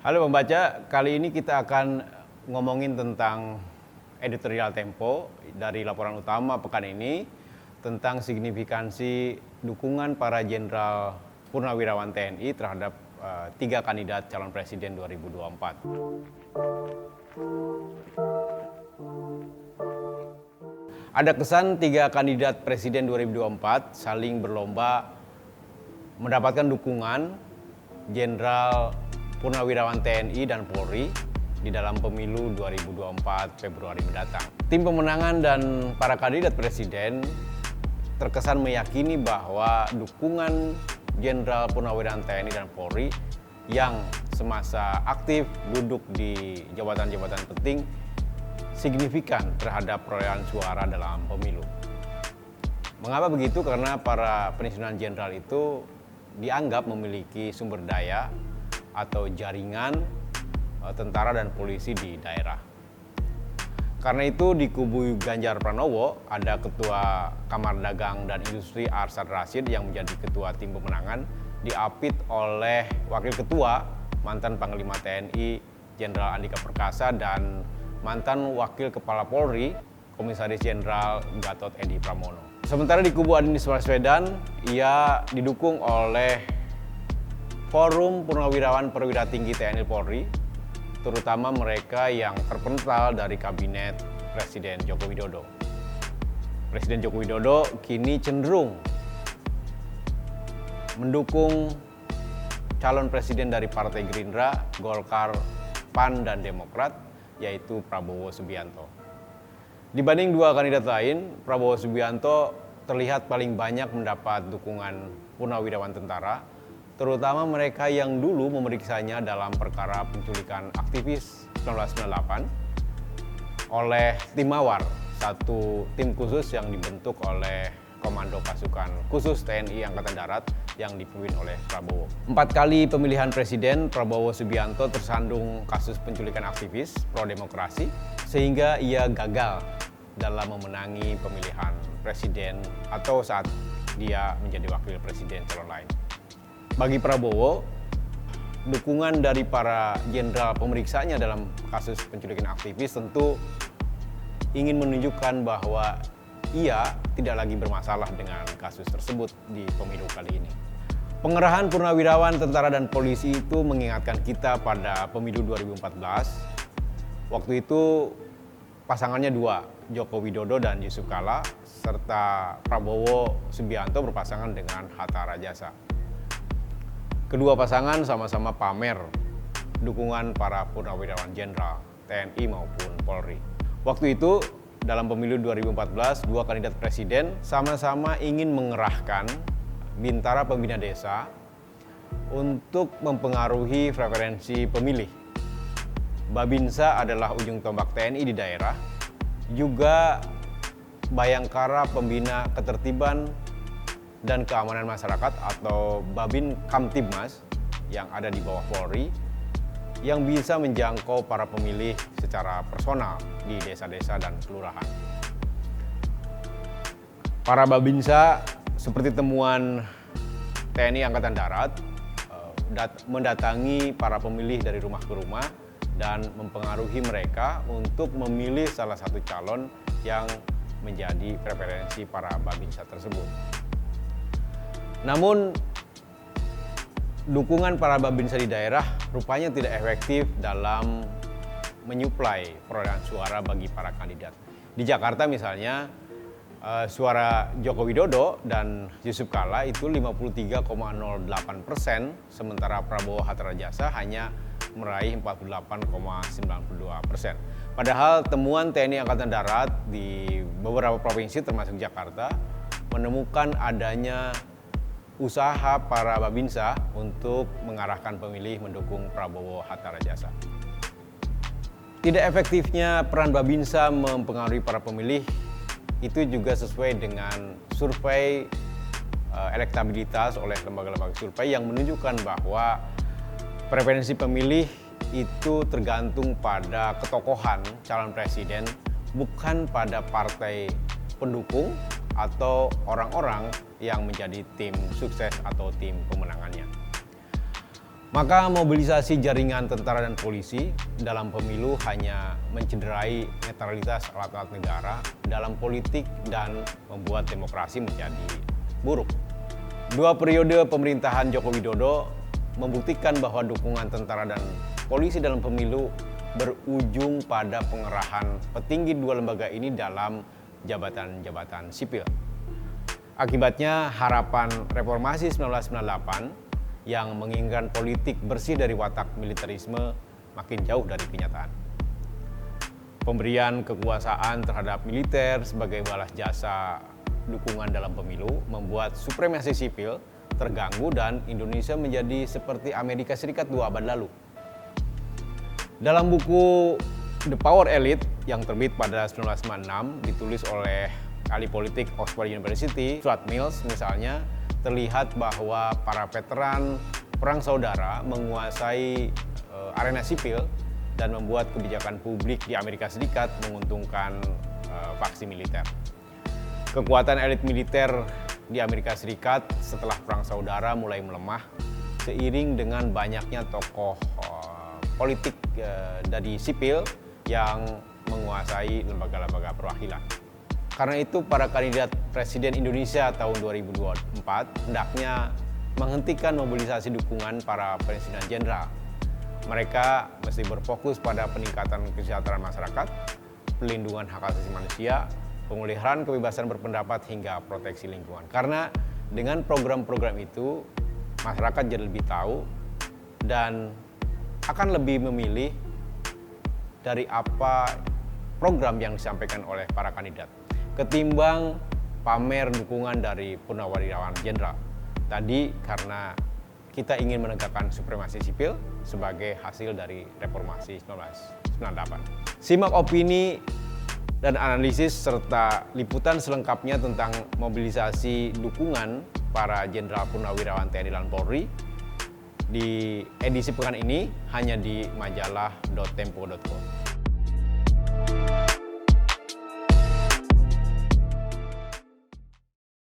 Halo pembaca, kali ini kita akan ngomongin tentang editorial Tempo dari laporan utama pekan ini tentang signifikansi dukungan para jenderal purnawirawan TNI terhadap 3 kandidat calon presiden 2024. Ada kesan 3 kandidat presiden 2024 saling berlomba mendapatkan dukungan jenderal purnawirawan TNI dan Polri di dalam pemilu 2024 Februari mendatang. Tim pemenangan dan para kandidat presiden terkesan meyakini bahwa dukungan jenderal purnawirawan TNI dan Polri yang semasa aktif duduk di jabatan-jabatan penting signifikan terhadap perolehan suara dalam pemilu. Mengapa begitu? Karena para pensiunan jenderal itu dianggap memiliki sumber daya atau jaringan tentara dan polisi di daerah. Karena itu di kubu Ganjar Pranowo ada Ketua Kamar Dagang dan Industri Arsad Rashid yang menjadi Ketua Tim Pemenangan, diapit oleh Wakil Ketua mantan Panglima TNI Jenderal Andika Perkasa dan mantan Wakil Kepala Polri Komisaris Jenderal Gatot Edi Pramono. Sementara di kubu Anies Baswedan, ia didukung oleh Forum Purnawirawan Perwira Tinggi TNI Polri, terutama mereka yang terpental dari kabinet Presiden Joko Widodo. Presiden Joko Widodo kini cenderung mendukung calon presiden dari Partai Gerindra, Golkar, PAN, dan Demokrat, yaitu Prabowo Subianto. Dibanding 2 kandidat lain, Prabowo Subianto terlihat paling banyak mendapat dukungan purnawirawan tentara, terutama mereka yang dulu memeriksanya dalam perkara penculikan aktivis 1998 oleh Tim Mawar, satu tim khusus yang dibentuk oleh Komando Pasukan Khusus TNI Angkatan Darat yang dipimpin oleh Prabowo. 4 kali pemilihan presiden, Prabowo Subianto tersandung kasus penculikan aktivis pro-demokrasi sehingga ia gagal dalam memenangi pemilihan presiden atau saat dia menjadi wakil presiden calon lain. Bagi Prabowo, dukungan dari para jenderal pemeriksanya dalam kasus penculikan aktivis tentu ingin menunjukkan bahwa ia tidak lagi bermasalah dengan kasus tersebut di pemilu kali ini. Pengerahan purnawirawan, tentara, dan polisi itu mengingatkan kita pada pemilu 2014. Waktu itu pasangannya 2, Joko Widodo dan Yusuf Kala, serta Prabowo Subianto berpasangan dengan Hatta Rajasa. Kedua pasangan sama-sama pamer dukungan para purnawirawan jenderal TNI maupun Polri. Waktu itu dalam pemilu 2014, 2 kandidat presiden sama-sama ingin mengerahkan bintara pembina desa untuk mempengaruhi preferensi pemilih. Babinsa adalah ujung tombak TNI di daerah, juga Bayangkara pembina ketertiban dan keamanan masyarakat atau Babin Kamtibmas yang ada di bawah Polri, yang bisa menjangkau para pemilih secara personal di desa-desa dan kelurahan. Para Babinsa seperti temuan TNI Angkatan Darat mendatangi para pemilih dari rumah ke rumah dan mempengaruhi mereka untuk memilih salah satu calon yang menjadi preferensi para Babinsa tersebut. Namun dukungan para Babinsa di daerah rupanya tidak efektif dalam menyuplai perolehan suara bagi para kandidat. Di Jakarta misalnya, suara Joko Widodo dan Yusuf Kala itu 53,08%, sementara Prabowo Hatta Rajasa hanya meraih 48,92%. Padahal temuan TNI Angkatan Darat di beberapa provinsi termasuk Jakarta menemukan adanya usaha para Babinsa untuk mengarahkan pemilih mendukung Prabowo Hatta Rajasa. Tidak efektifnya peran Babinsa mempengaruhi para pemilih itu juga sesuai dengan survei elektabilitas oleh lembaga-lembaga survei yang menunjukkan bahwa preferensi pemilih itu tergantung pada ketokohan calon presiden, bukan pada partai pendukung atau orang-orang yang menjadi tim sukses atau tim pemenangannya. Maka mobilisasi jaringan tentara dan polisi dalam pemilu hanya mencederai netralitas alat-alat negara dalam politik dan membuat demokrasi menjadi buruk. 2 periode pemerintahan Joko Widodo membuktikan bahwa dukungan tentara dan polisi dalam pemilu berujung pada pengerahan petinggi 2 lembaga ini dalam jabatan-jabatan sipil. Akibatnya harapan reformasi 1998 yang menginginkan politik bersih dari watak militerisme makin jauh dari kenyataan. Pemberian kekuasaan terhadap militer sebagai balas jasa dukungan dalam pemilu membuat supremasi sipil terganggu dan Indonesia menjadi seperti Amerika Serikat 2 abad lalu. Dalam buku The Power Elite yang terbit pada 1996 ditulis oleh ahli politik Oxford University, Stuart Mills misalnya, terlihat bahwa para veteran perang saudara menguasai arena sipil dan membuat kebijakan publik di Amerika Serikat menguntungkan faksi militer. Kekuatan elit militer di Amerika Serikat setelah perang saudara mulai melemah seiring dengan banyaknya tokoh politik dari sipil yang menguasai lembaga-lembaga perwakilan. Karena itu para kandidat Presiden Indonesia tahun 2024 hendaknya menghentikan mobilisasi dukungan para pensiunan jenderal. Mereka mesti berfokus pada peningkatan kesejahteraan masyarakat, pelindungan hak asasi manusia, pemulihan kebebasan berpendapat hingga proteksi lingkungan. Karena dengan program-program itu masyarakat jadi lebih tahu dan akan lebih memilih dari apa program yang disampaikan oleh para kandidat ketimbang pamer dukungan dari purnawirawan jenderal. Tadi karena kita ingin menegakkan supremasi sipil sebagai hasil dari reformasi 1998. Simak opini dan analisis serta liputan selengkapnya tentang mobilisasi dukungan para jenderal purnawirawan TNI dan Polri di edisi pekan ini hanya di majalah.tempo.co.